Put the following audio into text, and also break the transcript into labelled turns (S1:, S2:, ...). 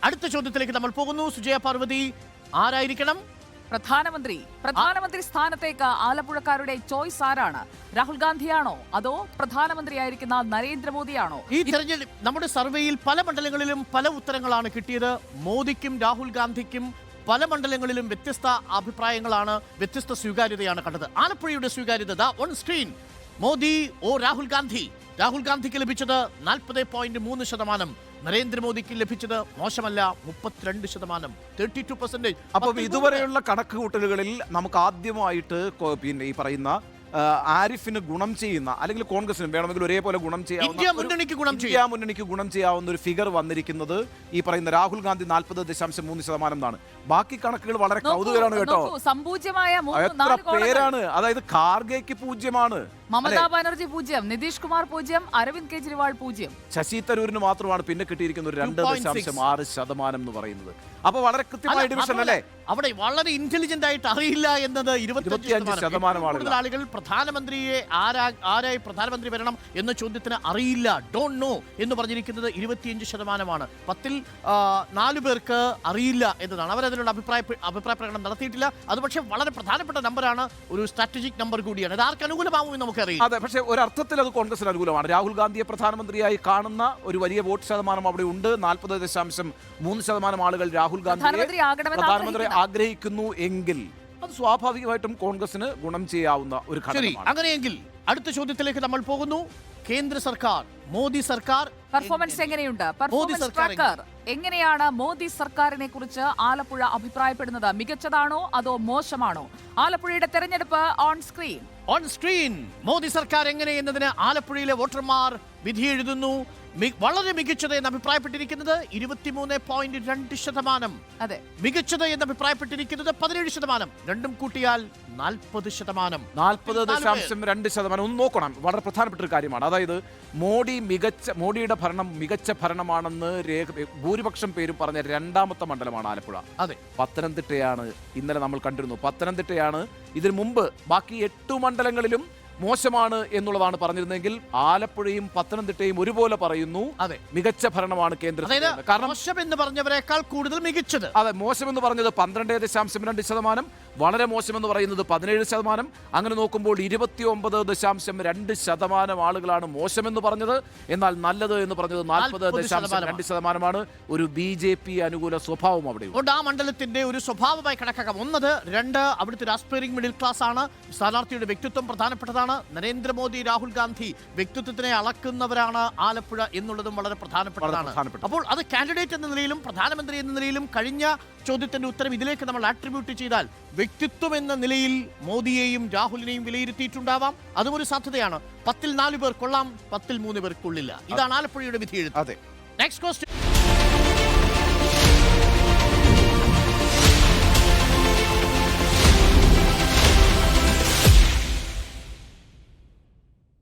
S1: അടുത്ത ചോദ്യത്തിലേക്ക് നമ്മൾ പോകുന്നു. സുജയ പാർവതി, ആരായിരിക്കണം
S2: പ്രധാനമന്ത്രി സ്ഥാനത്തേക്ക് ആലപ്പുഴക്കാരുടെ ചോയ്സ് ആരാണ്? രാഹുൽ ഗാന്ധിയാണോ അതോ പ്രധാനമന്ത്രിയായിരിക്കുന്ന നരേന്ദ്രമോദിയാണോ?
S1: ഈ തെരഞ്ഞെടുപ്പ് നമ്മുടെ സർവേയിൽ പല മണ്ഡലങ്ങളിലും പല ഉത്തരങ്ങളാണ് കിട്ടിയത്. മോദിക്കും രാഹുൽ ഗാന്ധിക്കും പല മണ്ഡലങ്ങളിലും വ്യത്യസ്ത അഭിപ്രായങ്ങളാണ്, വ്യത്യസ്ത സ്വീകാര്യതയാണ് കണ്ടത്. ആലപ്പുഴയുടെ സ്വീകാര്യത ഓൺ സ്ക്രീൻ. മോദി ഓ രാഹുൽ ഗാന്ധി. രാഹുൽ ഗാന്ധിക്ക് ലഭിച്ചത് 40.3%, നരേന്ദ്രമോദിക്ക് ലഭിച്ചത് മോശമല്ല 32%, 32%.
S3: അപ്പം ഇതുവരെയുള്ള കണക്ക് കൂട്ടലുകളിൽ നമുക്ക് ആദ്യമായിട്ട് പിന്നെ ഈ പറയുന്ന ആരിഫിന് ഗുണം ചെയ്യുന്ന, അല്ലെങ്കിൽ കോൺഗ്രസിനും വേണമെങ്കിൽ ഒരേപോലെ ഗുണം
S1: ഇന്ത്യ
S3: മുന്നണിക്ക് ഗുണം ചെയ്യാവുന്ന ഒരു ഫിഗർ വന്നിരിക്കുന്നത് ഈ പറയുന്ന രാഹുൽ ഗാന്ധി 40.3% എന്നാണ്. ബാക്കി കണക്കുകൾ വളരെ കൗതുകമാണ് കേട്ടോ. എത്ര പേരാണ്, അതായത് ഖാർഗെക്ക് 0,
S2: മമതാ ബാനർജി 0, നിതീഷ് കുമാർ 0, അരവിന്ദ് കെജ്രിവാൾ 0,
S3: ശശി തരൂരിന് മാത്രമാണ് പിന്നെ കിട്ടിയിരിക്കുന്ന ഒരു 2.6% എന്ന് പറയുന്നത്. അപ്പൊ വളരെ കൃത്യമായ ഡിവിഷൻ അല്ലേ?
S1: അവിടെ വളരെ ഇന്റലിജന്റ് ആയിട്ട് അറിയില്ല എന്നത് 25% ആളുകൾ പ്രധാനമന്ത്രിയെ ആരായി പ്രധാനമന്ത്രി വരണം എന്ന ചോദ്യത്തിന് അറിയില്ല, ഡോണ്ട് നോ എന്ന് പറഞ്ഞിരിക്കുന്നത് 25%. 10ൽ 4 പേർക്ക് അറിയില്ല എന്നതാണ്. അവരതിനുള്ള അഭിപ്രായ പ്രകടനം നടത്തിയിട്ടില്ല. അത് പക്ഷേ വളരെ പ്രധാനപ്പെട്ട നമ്പറാണ്, ഒരു സ്ട്രാറ്റജിക് നമ്പർ കൂടിയാണ്. അത് ആർക്ക് അനുകൂലമാവുമെന്ന് നമുക്കറിയാം.
S3: അതെ, പക്ഷേ ഒരർത്ഥത്തിൽ അത് കോൺഗ്രസിന് അനുകൂലമാണ്. രാഹുൽ ഗാന്ധിയെ പ്രധാനമന്ത്രിയായി കാണുന്ന ഒരു വലിയ വോട്ട് ശതമാനം അവിടെ ഉണ്ട്. 40.3% ആളുകൾ രാഹുൽ ഗാന്ധിയെ പ്രധാനമന്ത്രി ആഗ്രഹിക്കുന്നു എങ്കിൽ അത് സ്വാഭാവികമായിട്ടും കോൺഗ്രസിന് ഗുണം ചെയ്യാവുന്ന ഒരു ഘടകമാണ്.
S1: അങ്ങനെയെങ്കിൽ അടുത്ത ചോദ്യത്തിലേക്ക് നമ്മൾ പോകുന്നു. കേന്ദ്ര സർക്കാർ, മോദി സർക്കാർ
S2: പെർഫോമൻസ് എങ്ങനെയുണ്ട്? പെർഫോമൻസ് ട്രാക്കർ എങ്ങനെയാണ് മോദി സർക്കാരിനെ കുറിച്ച് ആലപ്പുഴ അഭിപ്രായപ്പെടുന്നത്? മികച്ചതാണോ അതോ മോശമാണോ? ആലപ്പുഴയുടെ തെരഞ്ഞെടുപ്പ് ഓൺ സ്ക്രീൻ.
S1: മോദി സർക്കാർ എങ്ങനെ എന്നതിന് ആലപ്പുഴയിലെ വോട്ടർമാർ വിധി എഴുതുന്നു. വളരെ മികച്ചത് എന്ന് അഭിപ്രായപ്പെട്ടിരിക്കുന്നത് 23.2%.
S2: അതെ,
S1: മികച്ചത് എന്ന് അഭിപ്രായപ്പെട്ടിരിക്കുന്നത് 17%. രണ്ടും കൂട്ടിയാൽ 40%.
S3: 40.2%. ഒന്ന് നോക്കണം, വളരെ പ്രധാനപ്പെട്ട ഒരു കാര്യമാണ്. അതായത് മോഡിയുടെ ഭരണം മികച്ച ഭരണമാണെന്ന് ഭൂരിപക്ഷം പേരും പറഞ്ഞ രണ്ടാമത്തെ മണ്ഡലമാണ് ആലപ്പുഴ.
S1: അതെ,
S3: പത്തനംതിട്ടയാണ് ഇന്നലെ നമ്മൾ കണ്ടിരുന്നു. പത്തനംതിട്ടയാണ് ഇതിനു മുമ്പ് ബാക്കി 8 മണ്ഡലങ്ങളിലും മോശമാണ് എന്നുള്ളതാണ് പറഞ്ഞിരുന്നെങ്കിൽ ആലപ്പുഴയും പത്തനംതിട്ടയും ഒരുപോലെ പറയുന്നു
S1: അതെ
S3: മികച്ച ഭരണമാണ് കേന്ദ്രത്തിൽ.
S1: കാരണം മോശം എന്ന് പറഞ്ഞവരെക്കാൾ കൂടുതൽ മികച്ചത്.
S3: അതെ, മോശം എന്ന് പറഞ്ഞത് 12.2%, വളരെ മോശം എന്ന് പറയുന്നത് 17%. അങ്ങനെ നോക്കുമ്പോൾ 29.2% ആളുകളാണ് മോശമെന്ന് പറഞ്ഞത്. എന്നാൽ നല്ലത് എന്ന് പറഞ്ഞത് 40.2%. ഒരു BJP അനുകൂല സ്വഭാവം അവിടെ ഉണ്ട്.
S1: ആ മണ്ഡലത്തിന്റെ ഒരു സ്വഭാവമായി കണക്കാക്കാം. 2 അവിടുത്തെ ആസ്പയറിംഗ് മിഡിൽ ക്ലാസ് ആണ്. സ്ഥാനാർത്ഥിയുടെ വ്യക്തിത്വം പ്രധാനപ്പെട്ടതാണ്. നരേന്ദ്രമോദി, രാഹുൽ ഗാന്ധി വ്യക്തിത്വത്തിനെ അളക്കുന്നവരാണ് ആലപ്പുഴ എന്നുള്ളതും വളരെ പ്രധാനപ്പെട്ടതാണ്. അപ്പോൾ അത് കാൻഡിഡേറ്റ് എന്ന നിലയിലും പ്രധാനമന്ത്രി എന്ന നിലയിലും കഴിഞ്ഞ ചോദ്യത്തിന്റെ ഉത്തരം ഇതിലേക്ക് നമ്മൾ ആട്രിബ്യൂട്ട് ചെയ്താൽ വ്യക്തിത്വം എന്ന നിലയിൽ മോദിയെയും രാഹുലിനെയും വിലയിരുത്തിയിട്ടുണ്ടാവാം. അതും ഒരു സാധ്യതയാണ്. 10ൽ 4 പേർ കൊള്ളാം, 10ൽ 3 പേർ കൊള്ളില്ല. ഇതാണ് ആലപ്പുഴയുടെ വിധി എഴുത്ത്.
S3: അതെ,
S1: നെക്സ്റ്റ് ക്വസ്റ്റ്യൻ.